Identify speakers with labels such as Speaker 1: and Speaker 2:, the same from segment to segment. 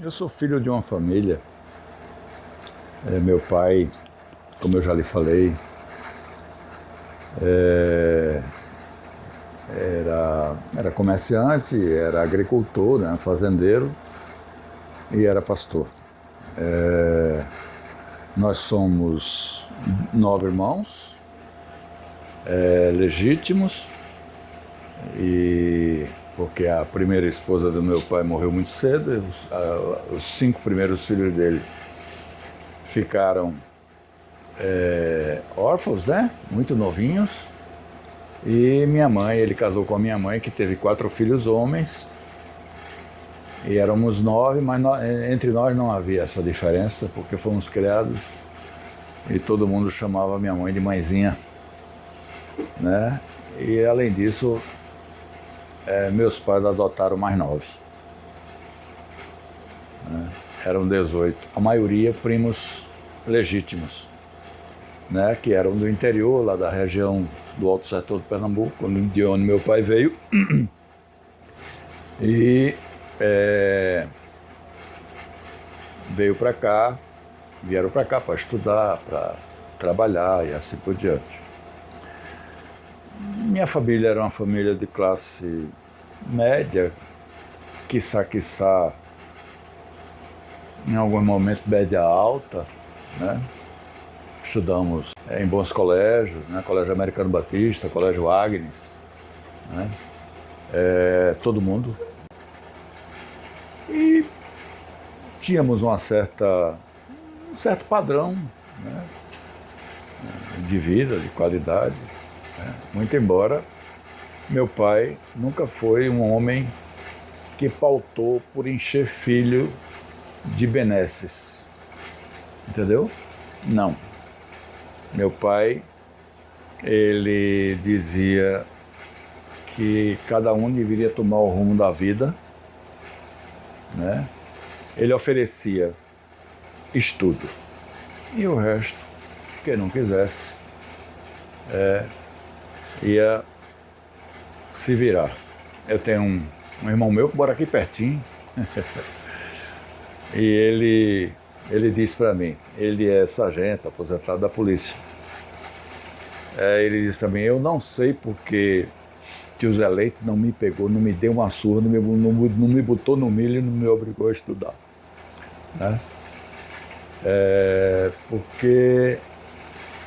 Speaker 1: Eu sou filho de uma família. Meu pai, como eu já lhe falei, era comerciante, era agricultor, né, fazendeiro e era pastor. Nós somos 9 irmãos legítimos, e porque a primeira esposa do meu pai morreu muito cedo, os 5 primeiros filhos dele ficaram órfãos, né? Muito novinhos. E minha mãe, ele casou com a minha mãe, que teve 4 filhos homens, e éramos 9, mas entre nós não havia essa diferença, porque fomos criados e todo mundo chamava minha mãe de mãezinha, né? E além disso, meus pais adotaram mais 9. Né? Eram 18, a maioria primos legítimos, né? Que eram do interior, lá da região do Alto Sertão de Pernambuco, de onde meu pai veio. E vieram para cá para estudar, para trabalhar e assim por diante. Minha família era uma família de classe média, quiçá, em alguns momentos média alta, né? Estudamos em bons colégios, né? Colégio Americano Batista, Colégio Agnes, né? Todo mundo. E tínhamos um certo padrão, né? De vida, de qualidade, né? Muito embora meu pai nunca foi um homem que pautou por encher filho de benesses, entendeu? Não. Meu pai, ele dizia que cada um deveria tomar o rumo da vida, né? Ele oferecia estudo e o resto, quem não quisesse, ia se virar. Eu tenho um irmão meu que mora aqui pertinho e ele disse para mim, ele é sargento, aposentado da polícia. Ele disse para mim, eu não sei porque que os eleitos não me pegou, não me deu uma surra, não me botou no milho e não me obrigou a estudar, né? Porque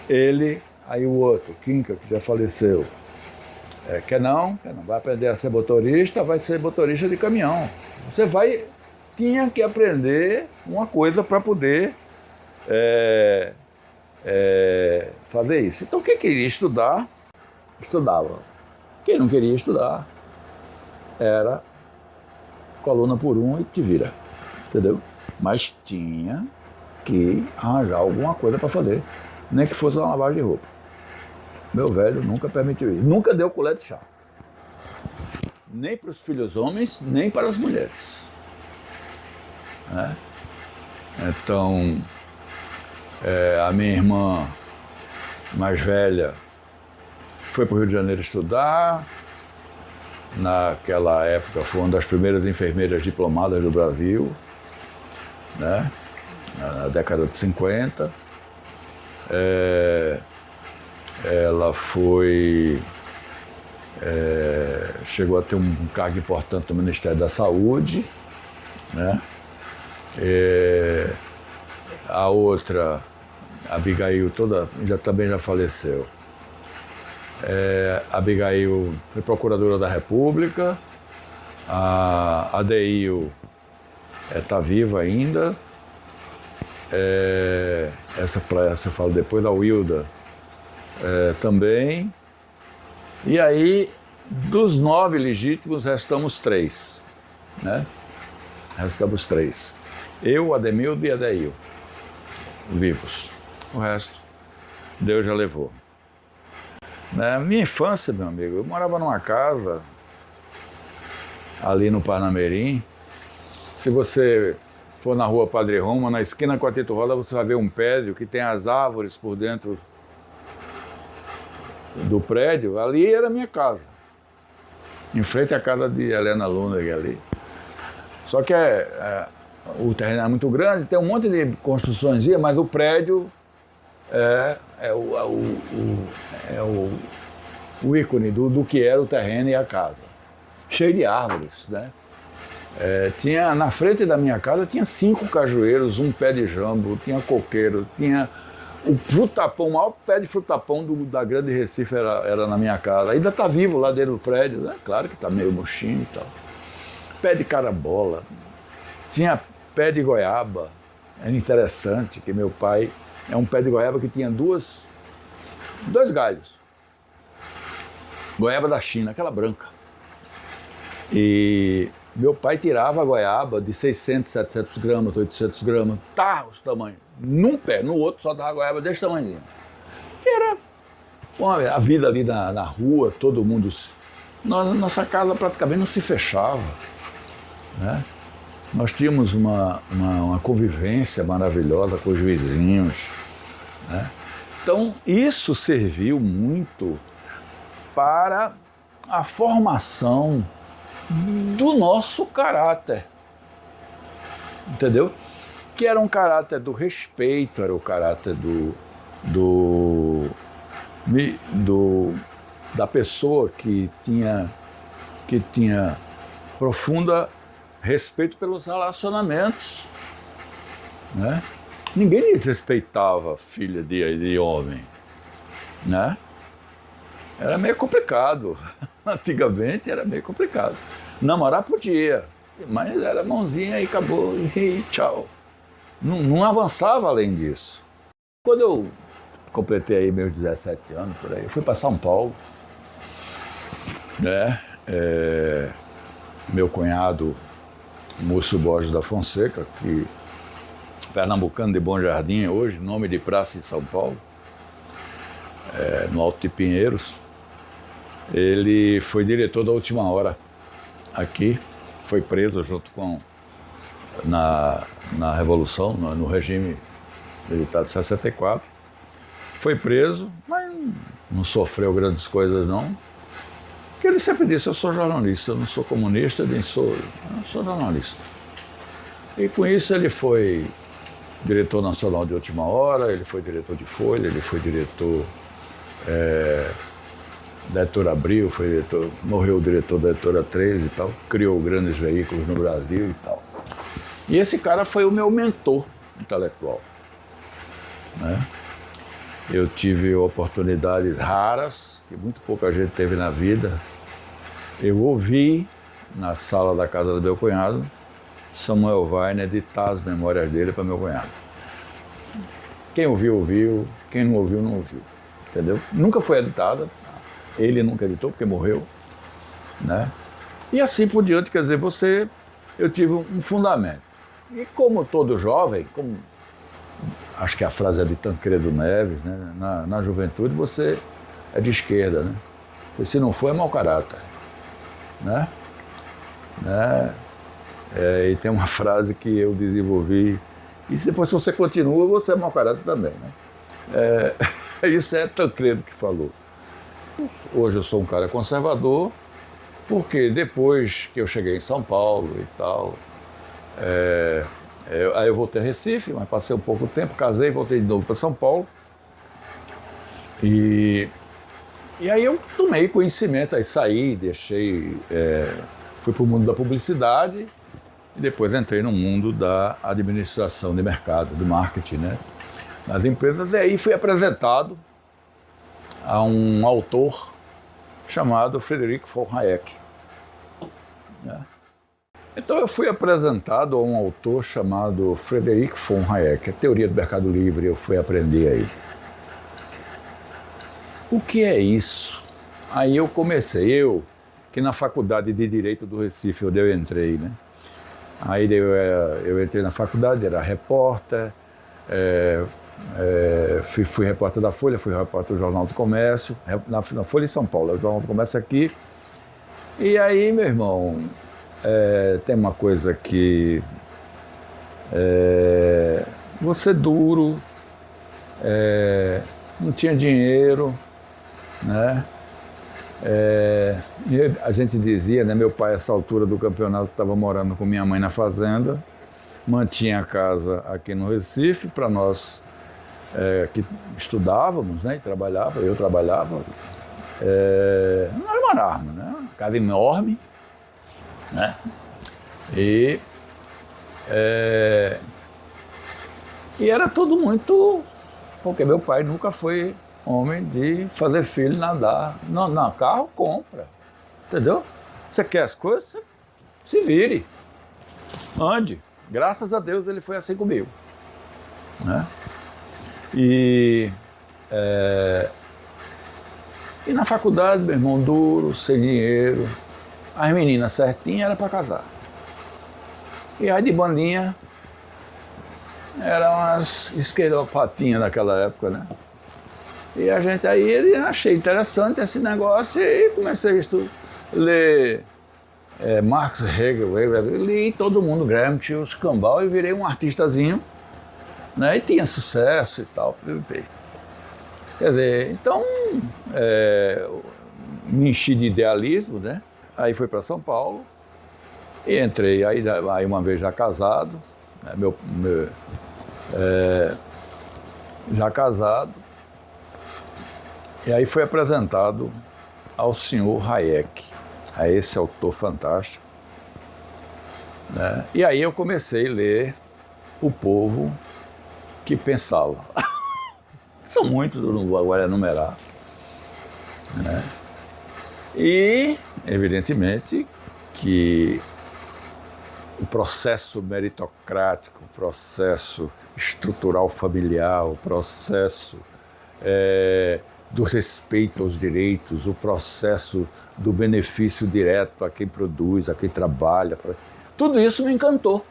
Speaker 1: ele, aí o outro, Quinca, que já faleceu, quer não, vai aprender a ser motorista, vai ser motorista de caminhão. Tinha que aprender uma coisa para poder fazer isso. Então quem queria estudar, estudava. Quem não queria estudar, era coluna por um e te vira, entendeu? Mas tinha que arranjar alguma coisa para fazer, nem que fosse uma lavagem de roupa. Meu velho nunca permitiu isso, nunca deu colher de chá. Nem para os filhos homens, nem para as mulheres. Né? Então, a minha irmã mais velha foi para o Rio de Janeiro estudar. Naquela época foi uma das primeiras enfermeiras diplomadas do Brasil, né? Na década de 50. Ela chegou a ter um cargo importante no Ministério da Saúde, né? A outra, Abigail, também já faleceu. Abigail foi procuradora da República, a Adeil está viva ainda, essa eu falo depois, a Wilda também. E aí, dos 9 legítimos, restamos 3, né? Restamos 3. Eu, Ademildo e Adeil, vivos. O resto, Deus já levou. Na minha infância, meu amigo, eu morava numa casa ali no Parnamirim. Se você for na rua Padre Roma, na esquina com a Tito Roda, você vai ver um prédio que tem as árvores por dentro do prédio. Ali era a minha casa, em frente à casa de Helena Luna ali. Só que o terreno era muito grande, tem um monte de construções, mas o prédio é o ícone do que era o terreno e a casa. Cheio de árvores, né? Tinha, na frente da minha casa tinha 5 cajueiros, um pé de jambo, tinha coqueiro, tinha o frutapão, o maior pé de frutapão da Grande Recife era na minha casa. Ainda está vivo lá dentro do prédio, né? Claro que está meio murchinho e tal. Pé de carambola, tinha pé de goiaba. Era interessante que meu pai é um pé de goiaba que tinha dois galhos. Goiaba da China, aquela branca. E meu pai tirava a goiaba de 600, 700 gramas, 800 gramas, os tamanhos. Num pé, no outro só dava goiaba desse tamanhozinho. E era a vida ali na rua, todo mundo... Nossa casa praticamente não se fechava, né? Nós tínhamos uma convivência maravilhosa com os vizinhos, né? Então, isso serviu muito para a formação do nosso caráter, entendeu? Que era um caráter do respeito, era o caráter da pessoa que tinha profunda respeito pelos relacionamentos, né? Ninguém desrespeitava filha de homem, né? Era meio complicado. Antigamente era meio complicado. Namorar podia, mas era mãozinha e acabou e tchau. Não avançava além disso. Quando eu completei aí meus 17 anos, por aí, eu fui para São Paulo, né? Meu cunhado, Múcio Borges da Fonseca, que pernambucano de Bom Jardim hoje, nome de praça em São Paulo, no Alto de Pinheiros. Ele foi diretor da Última Hora aqui, foi preso junto com na Revolução, no regime militar de 64. Foi preso, mas não sofreu grandes coisas não. Porque ele sempre disse, eu sou jornalista, eu não sou comunista, eu sou jornalista. E com isso ele foi diretor nacional de Última Hora, ele foi diretor de Folha, ele foi diretor da Editora Abril, morreu o diretor da Editora 3 e tal, criou grandes veículos no Brasil e tal. E esse cara foi o meu mentor intelectual, né? Eu tive oportunidades raras, que muito pouca gente teve na vida. Eu ouvi, na sala da casa do meu cunhado, Samuel Weiner ditar as memórias dele para meu cunhado. Quem ouviu, ouviu. Quem não ouviu, não ouviu. Entendeu? Nunca foi editada. Ele nunca editou, porque morreu, né? E assim por diante, quer dizer, eu tive um fundamento. E como todo jovem, acho que a frase é de Tancredo Neves, né? Na juventude você é de esquerda, né? E se não for, é mau caráter, né? E tem uma frase que eu desenvolvi, e depois se você continua, você é mau caráter também, né? Isso é Tancredo que falou. Hoje eu sou um cara conservador, porque depois que eu cheguei em São Paulo e tal, aí eu voltei a Recife, mas passei um pouco tempo, casei, voltei de novo para São Paulo. E aí eu tomei conhecimento, aí saí, fui para o mundo da publicidade e depois entrei no mundo da administração de mercado, do marketing, né? Nas empresas, e aí fui apresentado a um autor chamado Friedrich von Hayek, né? Então eu fui apresentado a um autor chamado Friedrich von Hayek, a teoria do mercado livre, eu fui aprender aí. O que é isso? Aí eu comecei, que na faculdade de Direito do Recife, onde eu entrei, né? Aí eu entrei na faculdade, era repórter, fui repórter da Folha, fui repórter do Jornal do Comércio, na Folha em São Paulo, o Jornal do Comércio aqui. E aí, meu irmão, tem uma coisa que você duro, não tinha dinheiro, né? A gente dizia, né? Meu pai, a essa altura do campeonato, estava morando com minha mãe na fazenda, mantinha a casa aqui no Recife para nós que estudávamos, né, e trabalhava, eu trabalhava. Não era uma arma, né? Uma casa enorme, né? E era tudo muito... Porque meu pai nunca foi homem de fazer filho nadar. Não, carro compra, entendeu? Você quer as coisas, você se vire, ande. Graças a Deus ele foi assim comigo, né? E na faculdade, meu irmão, duro, sem dinheiro, as meninas certinhas era para casar. E aí de bandinha, eram umas esquerdopatinhas naquela época, né? E a gente aí, achei interessante esse negócio e comecei a ler Marx, Hegel, li todo mundo, Gramsci, os cambal, e virei um artistazinho, né? E tinha sucesso e tal. Quer dizer, então, me enchi de idealismo, né? Aí fui para São Paulo e entrei, aí uma vez já casado, né? Já casado, e aí foi apresentado ao senhor Hayek, a esse autor fantástico, né? E aí eu comecei a ler O Povo que Pensava. São muitos, eu não vou agora enumerar, né? E, evidentemente, que o processo meritocrático, o processo estrutural familiar, o processo do respeito aos direitos, o processo do benefício direto a quem produz, a quem trabalha, tudo isso me encantou,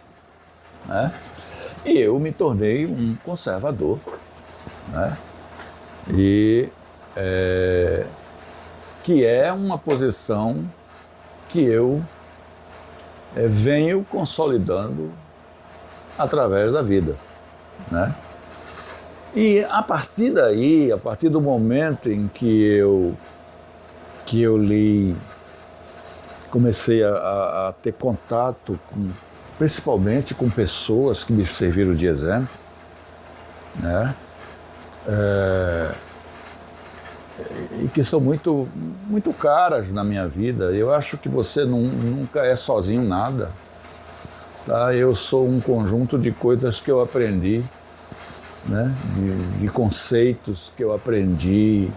Speaker 1: né? E eu me tornei um conservador, né? E que é uma posição que eu venho consolidando através da vida, né? E a partir daí, a partir do momento em que eu li, comecei a ter contato principalmente com pessoas que me serviram de exemplo, né? E que são muito, muito caras na minha vida. Eu acho que você nunca é sozinho nada, tá? Eu sou um conjunto de coisas que eu aprendi, né? De conceitos que eu aprendi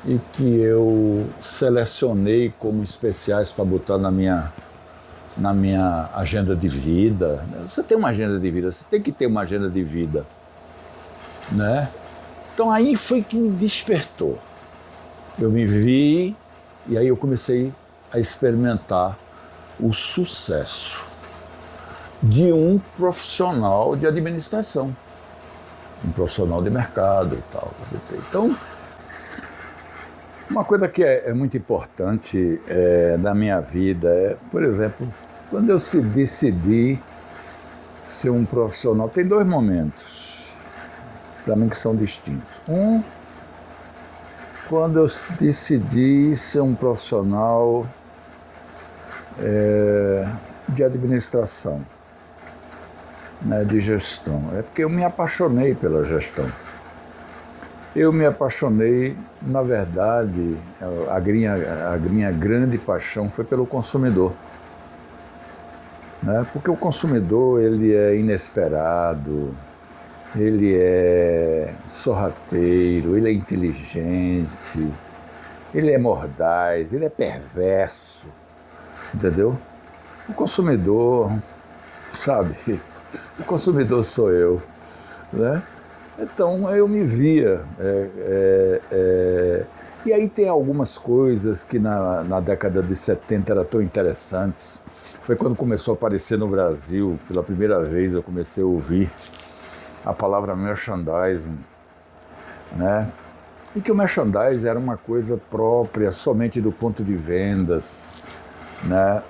Speaker 1: e que eu selecionei como especiais para botar na minha agenda de vida. Você tem uma agenda de vida, você tem que ter uma agenda de vida, né? Então aí foi que me despertou. Eu me vi e aí eu comecei a experimentar o sucesso de um profissional de administração, um profissional de mercado e tal. Então, uma coisa que é muito importante na minha vida por exemplo, quando eu decidi ser um profissional, tem dois momentos para mim que são distintos. Um, quando eu decidi ser um profissional de administração, né, de gestão. É porque eu me apaixonei pela gestão. Eu me apaixonei, na verdade, a minha grande paixão foi pelo consumidor, né? Porque o consumidor, ele é inesperado, ele é sorrateiro, ele é inteligente, ele é mordaz, ele é perverso, entendeu? O consumidor, sabe, o consumidor sou eu, né? Então eu me via, e aí tem algumas coisas que na década de 70 eram tão interessantes. Foi quando começou a aparecer no Brasil, pela primeira vez eu comecei a ouvir a palavra merchandising, né? E que o merchandising era uma coisa própria, somente do ponto de vendas, né?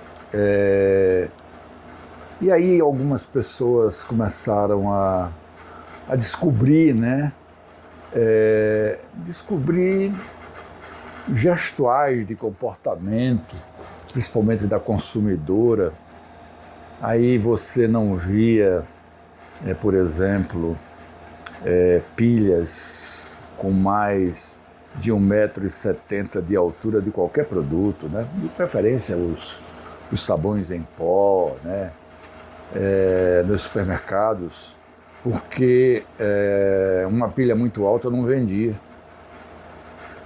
Speaker 1: E aí algumas pessoas começaram a descobrir, né? Descobrir gestuais de comportamento, principalmente da consumidora, Aí você não via, por exemplo, pilhas com mais de 1,70 m de altura de qualquer produto, né? De preferência os sabões em pó, né? Nos supermercados, porque uma pilha muito alta não vendia.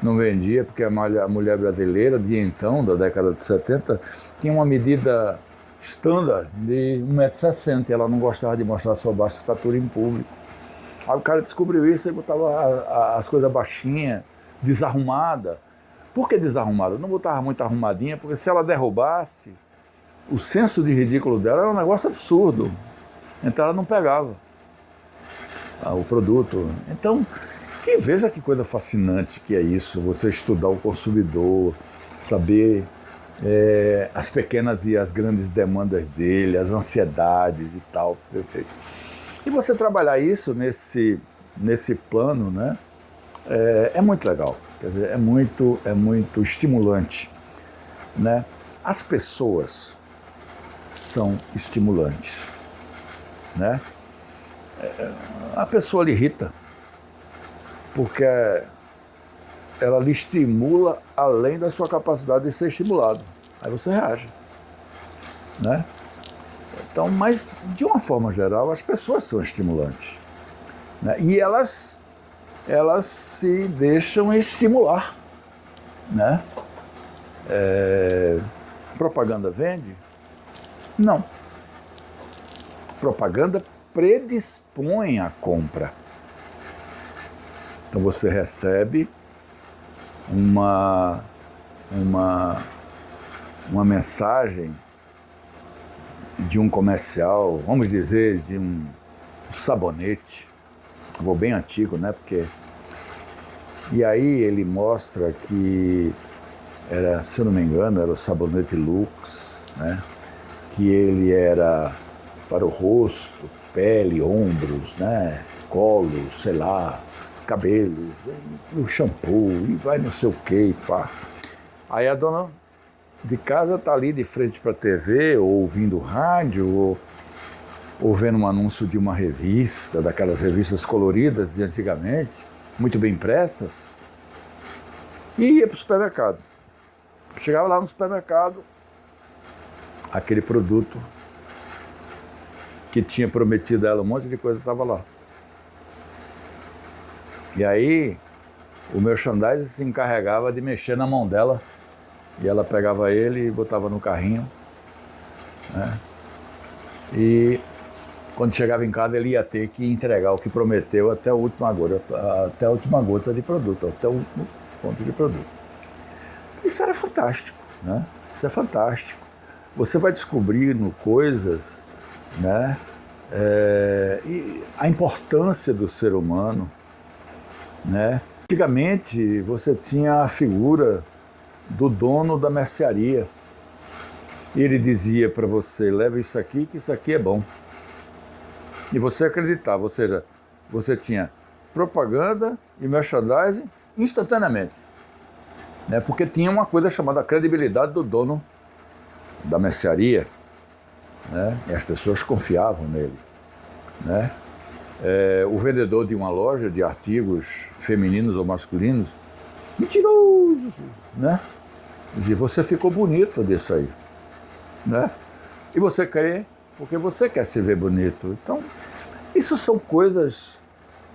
Speaker 1: Não vendia porque a mulher brasileira de então, da década de 70, tinha uma medida estándar de 1,60 m, e ela não gostava de mostrar sua baixa estatura em público. Aí o cara descobriu isso e botava as coisas baixinhas, desarrumada. Por que desarrumada? Não botava muito arrumadinha, porque se ela derrubasse, o senso de ridículo dela era um negócio absurdo. Então ela não pegava o produto. Então, e veja que coisa fascinante que é isso, você estudar o consumidor, saber as pequenas e as grandes demandas dele, as ansiedades e tal. E você trabalhar isso nesse plano, né, é muito legal, quer dizer, é muito estimulante, né? As pessoas são estimulantes, né? A pessoa lhe irrita, porque ela lhe estimula além da sua capacidade de ser estimulado. Aí você reage, né? Então, mas de uma forma geral, as pessoas são estimulantes, né? E elas se deixam estimular, né? Propaganda vende? Não. Propaganda predispõe à compra. Então você recebe uma mensagem de um comercial, vamos dizer, de um sabonete, vou bem antigo, né? E aí ele mostra que era, se eu não me engano, era o sabonete Lux, né? Que ele era para o rosto, pele, ombros, né? Colo, sei lá, cabelo, o shampoo, e vai não sei o que, pá. Aí a dona de casa tá ali de frente para a TV, ou ouvindo rádio, ou vendo um anúncio de uma revista, daquelas revistas coloridas de antigamente, muito bem impressas, e ia para o supermercado. Chegava lá no supermercado, aquele produto que tinha prometido a ela um monte de coisa estava lá. E aí o merchandising se encarregava de mexer na mão dela, e ela pegava ele e botava no carrinho, né? E quando chegava em casa ele ia ter que entregar o que prometeu até a última gota de produto, até o último ponto de produto. Isso era fantástico, né? Isso é fantástico. Você vai descobrindo coisas, né? E a importância do ser humano, né? Antigamente você tinha a figura do dono da mercearia. Ele dizia para você: leva isso aqui, que isso aqui é bom. E você acreditava, ou seja, você tinha propaganda e merchandising instantaneamente, né? Porque tinha uma coisa chamada credibilidade do dono da mercearia, né? E as pessoas confiavam nele, né? O vendedor de uma loja de artigos femininos ou masculinos, mentiroso, né? Dizia: você ficou bonito disso aí, né? E você crê porque você quer se ver bonito. Então, isso são coisas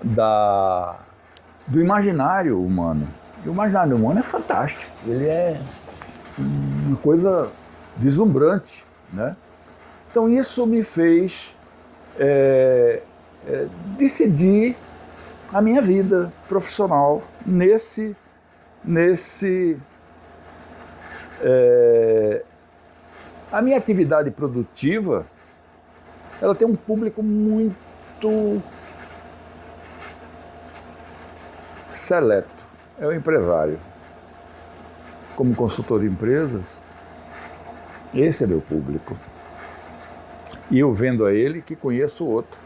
Speaker 1: do imaginário humano. E o imaginário humano é fantástico. Ele é uma coisa deslumbrante, né? Então, isso me fez decidir a minha vida profissional a minha atividade produtiva, ela tem um público muito seleto, é o empresário. Como consultor de empresas, esse é meu público. E eu vendo a ele que conheço o outro,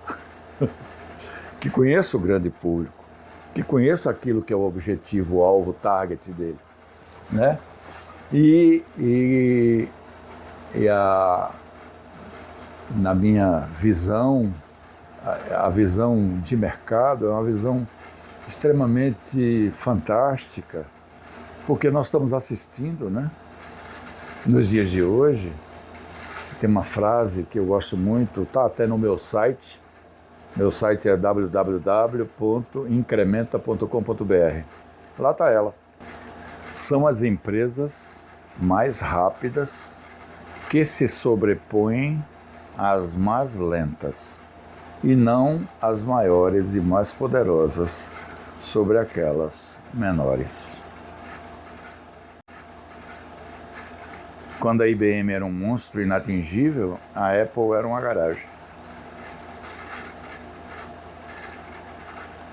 Speaker 1: que conheço o grande público, que conheço aquilo que é o objetivo, o alvo, o target dele, né? E na minha visão, a visão de mercado é uma visão extremamente fantástica, porque nós estamos assistindo, né? Nos dias de hoje, tem uma frase que eu gosto muito, está até no meu site. Meu site é www.incrementa.com.br. Lá está ela. São as empresas mais rápidas que se sobrepõem às mais lentas, e não as maiores e mais poderosas sobre aquelas menores. Quando a IBM era um monstro inatingível, a Apple era uma garagem.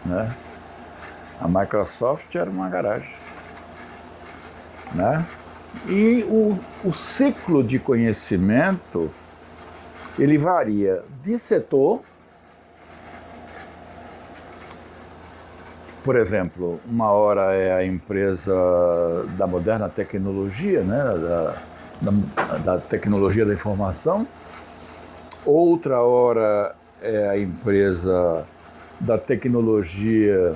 Speaker 1: Né? A Microsoft era uma garagem. Né? E o ciclo de conhecimento, ele varia de setor. Por exemplo, uma hora é a empresa da moderna tecnologia, né? da tecnologia da informação, outra hora é a empresa da tecnologia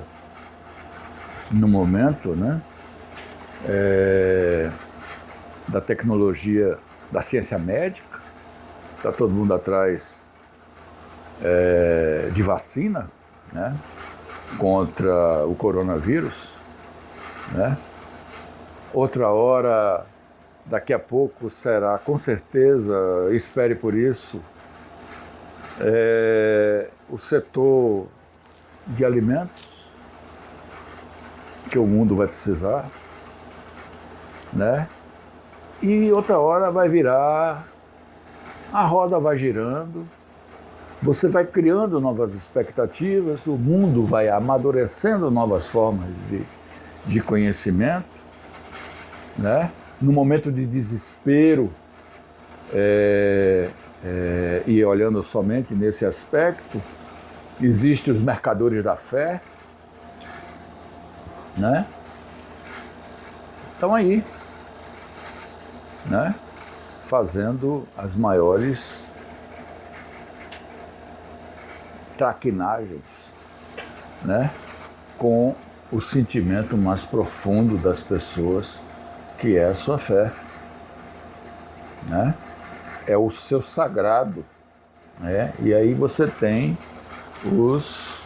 Speaker 1: no momento, né? Da tecnologia da ciência médica, está todo mundo atrás de vacina, né? Contra o coronavírus, né? Outra hora, daqui a pouco será, com certeza, espere por isso, o setor de alimentos, que o mundo vai precisar, né? E outra hora vai virar, a roda vai girando, você vai criando novas expectativas, o mundo vai amadurecendo novas formas de conhecimento, né? No momento de desespero, e olhando somente nesse aspecto, existem os mercadores da fé, né? Estão aí, né? Fazendo as maiores traquinagens, né? Com o sentimento mais profundo das pessoas, que é a sua fé, né? É o seu sagrado, né? E aí você tem os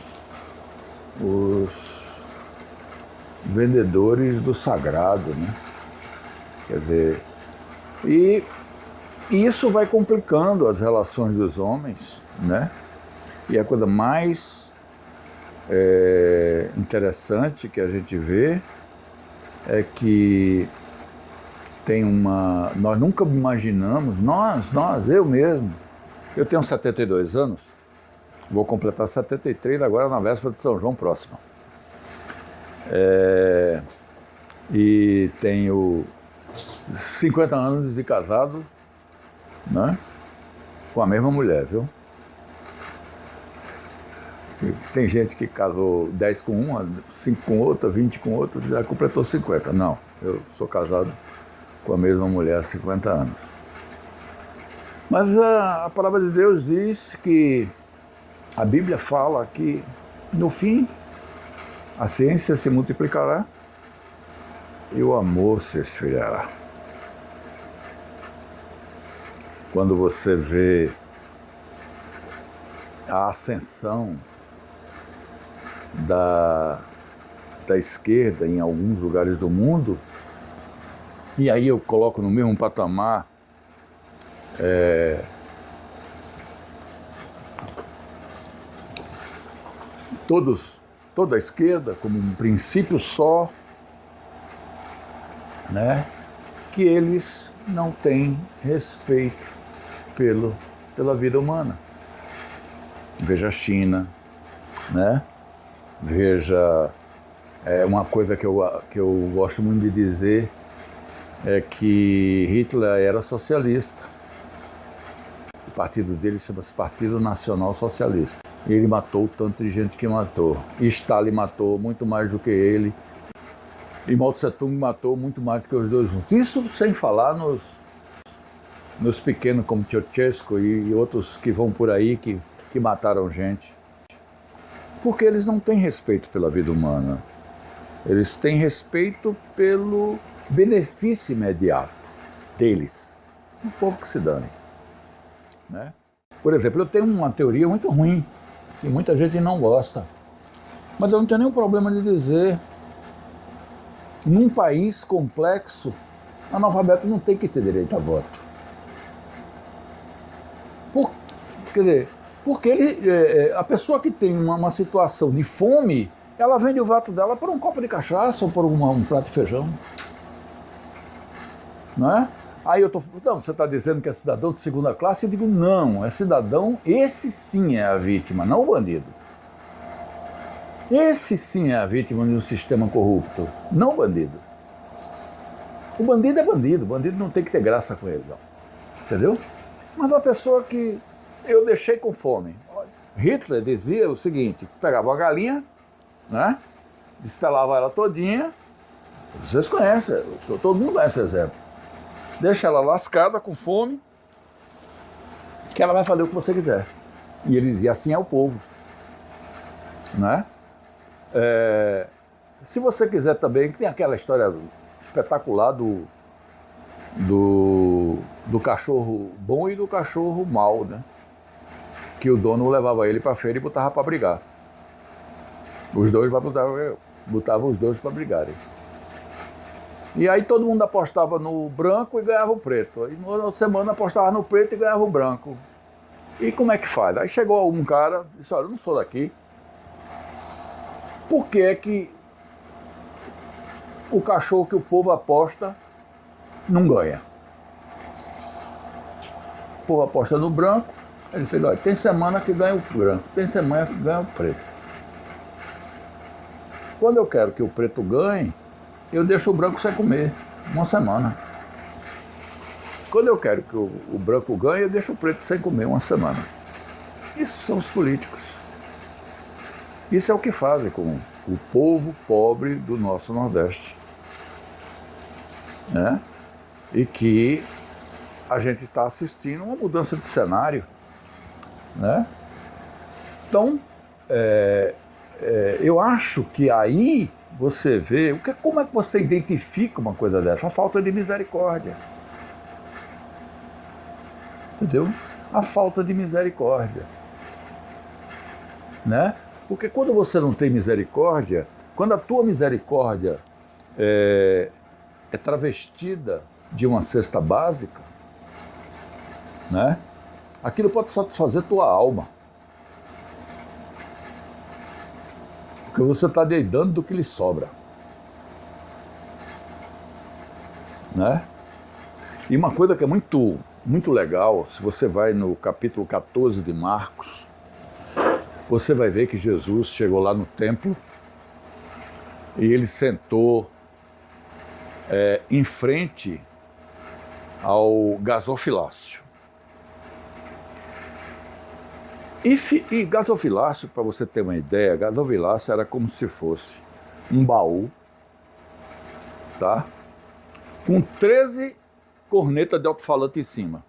Speaker 1: vendedores do sagrado, né? Quer dizer, e isso vai complicando as relações dos homens, né? E a coisa mais interessante que a gente vê é que tem nós nunca imaginamos, eu mesmo, eu tenho 72 anos, vou completar 73 agora na véspera de São João próxima. E tenho 50 anos de casado, né, com a mesma mulher, viu? Tem gente que casou 10 com uma, 5 com outra, 20 com outra, já completou 50. Não, eu sou casado com a mesma mulher há 50 anos. Mas a palavra de Deus diz que a Bíblia fala que no fim a ciência se multiplicará e o amor se esfriará. Quando você vê a ascensão da esquerda em alguns lugares do mundo, e aí eu coloco no mesmo patamar toda a esquerda como um princípio só, né, que eles não têm respeito pela vida humana. Veja a China, né? Veja, uma coisa que eu gosto muito de dizer é que Hitler era socialista. O partido dele chama-se Partido Nacional Socialista. Ele matou o tanto de gente que matou. E Stalin matou muito mais do que ele. E Mao Tse Tung matou muito mais do que os dois juntos. Isso sem falar nos pequenos como Ceausescu e outros que vão por aí que mataram gente. Porque eles não têm respeito pela vida humana. Eles têm respeito pelo benefício imediato deles. O povo que se dane. Né? Por exemplo, eu tenho uma teoria muito ruim, que muita gente não gosta. Mas eu não tenho nenhum problema de dizer que num país complexo, analfabeto não tem que ter direito a voto. Quer dizer, porque a pessoa que tem uma situação de fome, ela vende o voto dela por um copo de cachaça ou por um prato de feijão. Não é? Aí não, você está dizendo que é cidadão de segunda classe? Eu digo, não, é cidadão, esse sim é a vítima, não o bandido. Esse sim é a vítima de um sistema corrupto, não o bandido. O bandido é bandido, o bandido não tem que ter graça com ele, não. Entendeu? Mas uma pessoa que eu deixei com fome. Hitler dizia o seguinte, pegava uma galinha, né? Destelava ela todinha, vocês conhecem, todo mundo conhece esse exemplo. Deixa ela lascada, com fome, que ela vai fazer o que você quiser. E ele dizia, assim é o povo. Né? Se você quiser também, tem aquela história espetacular do cachorro bom e do cachorro mau, né? Que o dono levava ele para a feira e botava para brigar. Os dois botavam os dois para brigarem. E aí todo mundo apostava no branco e ganhava o preto. Aí na semana apostava no preto e ganhava o branco. E como é que faz? Aí chegou um cara e disse, olha, eu não sou daqui. Por que é que o cachorro que o povo aposta não ganha? O povo aposta no branco. Ele fez, olha, tem semana que ganha o branco, tem semana que ganha o preto. Quando eu quero que o preto ganhe, eu deixo o branco sem comer, uma semana. Quando eu quero que o branco ganhe, eu deixo o preto sem comer uma semana. Isso são os políticos. Isso é o que fazem com o povo pobre do nosso Nordeste. Né? E que a gente está assistindo uma mudança de cenário. Né? Então, eu acho que aí você vê, como é que você identifica uma coisa dessa? A falta de misericórdia. Entendeu? A falta de misericórdia. Né? Porque quando você não tem misericórdia, quando a tua misericórdia é travestida de uma cesta básica, né? Aquilo pode satisfazer tua alma. Porque você está dando do que lhe sobra. Né? E uma coisa que é muito, muito legal, se você vai no capítulo 14 de Marcos, você vai ver que Jesus chegou lá no templo e ele sentou em frente ao gasofilácio. E gasofilácio, para você ter uma ideia, gasofilácio era como se fosse um baú, tá? Com 13 cornetas de alto-falante em cima.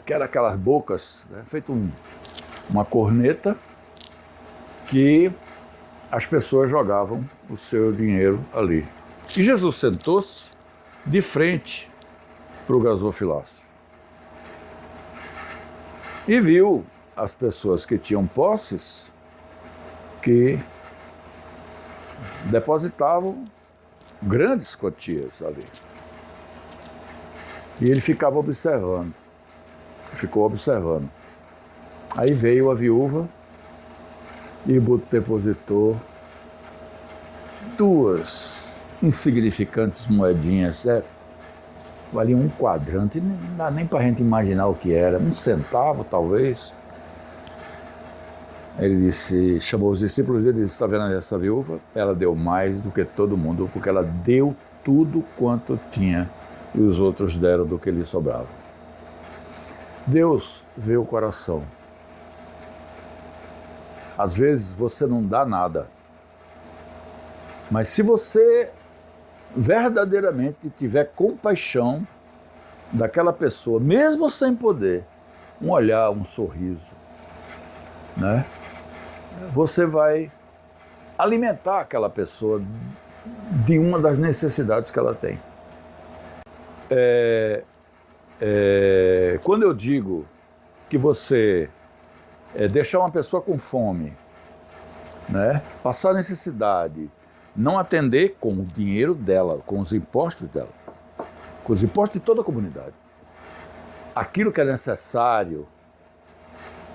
Speaker 1: Que era aquelas bocas, né? Feito uma corneta que as pessoas jogavam o seu dinheiro ali. E Jesus sentou-se de frente para o gasofilácio. E viu as pessoas que tinham posses que depositavam grandes quantias ali. E ele ficava observando. Ficou observando. Aí veio a viúva e depositou 2 insignificantes moedinhas. Valia um quadrante, não dá nem para a gente imaginar o que era, 1 centavo talvez. Ele chamou os discípulos e disse, está vendo essa viúva? Ela deu mais do que todo mundo, porque ela deu tudo quanto tinha e os outros deram do que lhe sobrava. Deus vê o coração. Às vezes você não dá nada, mas se você verdadeiramente tiver compaixão daquela pessoa, mesmo sem poder, um olhar, um sorriso, né? Você vai alimentar aquela pessoa de uma das necessidades que ela tem. Quando eu digo que você deixar uma pessoa com fome, né, passar necessidade, não atender com o dinheiro dela, com os impostos dela, com os impostos de toda a comunidade, aquilo que é necessário,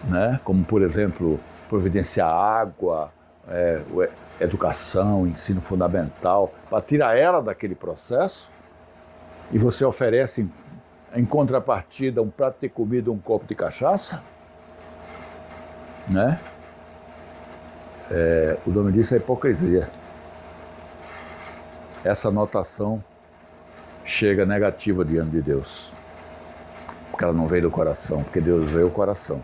Speaker 1: né, como por exemplo, providenciar água, educação, ensino fundamental, para tirar ela daquele processo, e você oferece em contrapartida um prato de comida, um copo de cachaça, né? O nome disso é hipocrisia. Essa notação chega negativa diante de Deus, porque ela não veio do coração, porque Deus vê o coração.